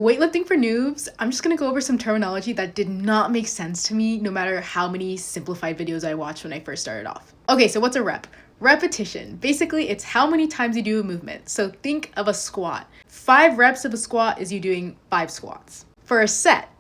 Weightlifting for noobs, I'm just gonna go over some terminology that did not make sense to me no matter how many simplified videos I watched when I first started off. Okay, so what's a rep? Repetition. Basically, it's how many times you do a movement. So think of a squat. 5 reps of a squat is you doing 5 squats. For a set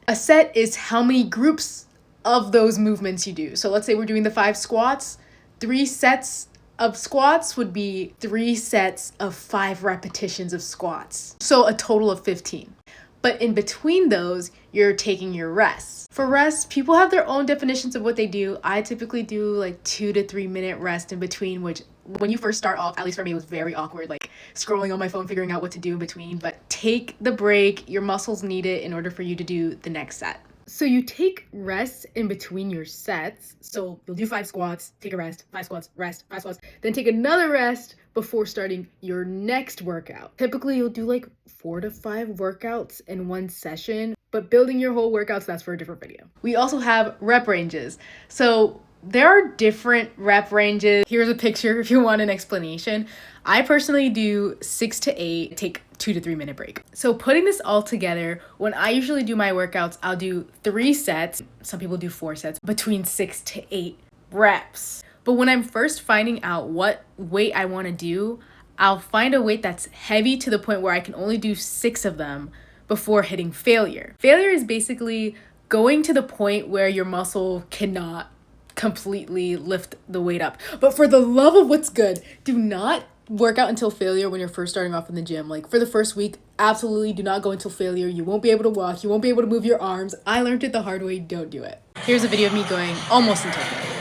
is how many groups of those movements you do. So let's say we're doing the 5 squats, 3 sets of squats would be 3 sets of 5 repetitions of squats. So a total of 15. But in between those, you're taking your rests. For rests, people have their own definitions of what they do. I typically do like 2 to 3 minute rest in between, which when you first start off, at least for me, it was very awkward, like scrolling on my phone, figuring out what to do in between. But take the break, your muscles need it in order for you to do the next set. So you take rests in between your sets. So you'll do 5 squats, take a rest, 5 squats, rest, 5 squats, then take another rest before starting your next workout. Typically you'll do like 4 to 5 workouts in one session, but building your whole workouts, that's for a different video. We also have rep ranges. So there are different rep ranges. Here's a picture if you want an explanation. I personally do 6 to 8, take 2 to 3 minute break. So putting this all together, when I usually do my workouts, I'll do 3 sets. Some people do 4 sets, between 6 to 8 reps. But when I'm first finding out what weight I want to do, I'll find a weight that's heavy to the point where I can only do 6 of them before hitting failure. Failure is basically going to the point where your muscle cannot completely lift the weight up. But for the love of what's good, do not work out until failure when you're first starting off in the gym. Like for the first week, absolutely do not go until failure. You won't be able to walk. You won't be able to move your arms. I learned it the hard way. Don't do it. Here's a video of me going almost until failure.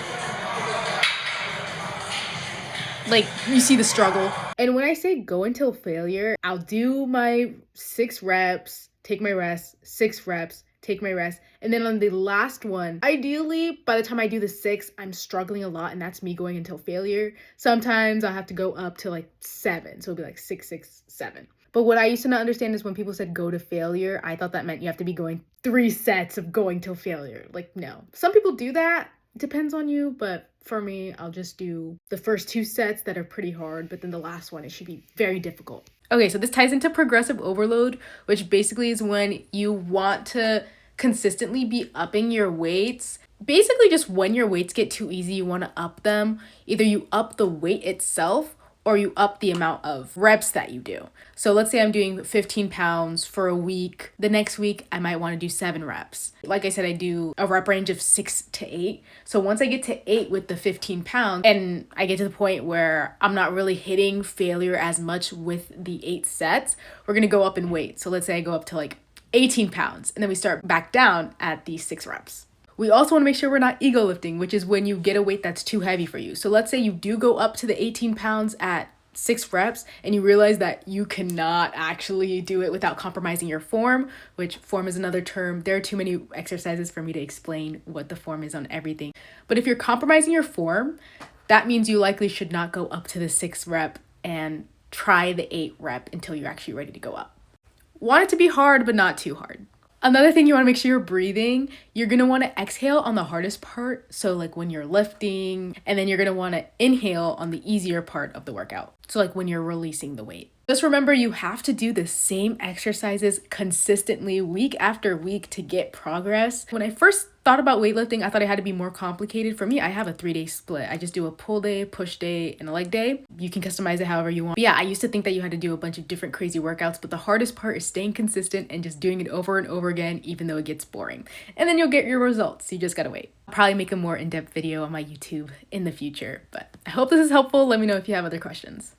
Like, you see the struggle. And when I say go until failure, I'll do my 6 reps, take my rest, 6 reps, take my rest. And then on the last one, ideally, by the time I do the 6, I'm struggling a lot, and that's me going until failure. Sometimes I'll have to go up to like 7. So it'll be like 6, 6, 7. But what I used to not understand is when people said go to failure, I thought that meant you have to be going 3 sets of going till failure. Like, no. Some people do that. It depends on you, but for me, I'll just do the first 2 sets that are pretty hard, but then the last one, it should be very difficult. Okay, so this ties into progressive overload, which basically is when you want to consistently be upping your weights. Basically just when your weights get too easy, you want to up them. Either you up the weight itself or you up the amount of reps that you do. So let's say I'm doing 15 pounds for a week. The next week, I might want to do 7 reps. Like I said, I do a rep range of 6 to 8. So once I get to 8 with the 15 pounds and I get to the point where I'm not really hitting failure as much with the 8 sets, we're going to go up in weight. So let's say I go up to like 18 pounds and then we start back down at the 6 reps. We also want to make sure we're not ego lifting, which is when you get a weight that's too heavy for you. So let's say you do go up to the 18 pounds at 6 reps and you realize that you cannot actually do it without compromising your form, which form is another term. There are too many exercises for me to explain what the form is on everything. But if you're compromising your form, that means you likely should not go up to the 6 rep and try the 8 rep until you're actually ready to go up. Want it to be hard, but not too hard. Another thing, you want to make sure you're breathing. You're going to want to exhale on the hardest part. So like when you're lifting, and then you're going to want to inhale on the easier part of the workout. So like when you're releasing the weight. Just remember, you have to do the same exercises consistently week after week to get progress. When I first thought about weightlifting, I thought it had to be more complicated. For me, I have a 3-day split. I just do a pull day, push day, and a leg day. You can customize it however you want. But yeah, I used to think that you had to do a bunch of different crazy workouts, but the hardest part is staying consistent and just doing it over and over again, even though it gets boring. And then you'll get your results. You just gotta wait. I'll probably make a more in-depth video on my YouTube in the future, but I hope this is helpful. Let me know if you have other questions.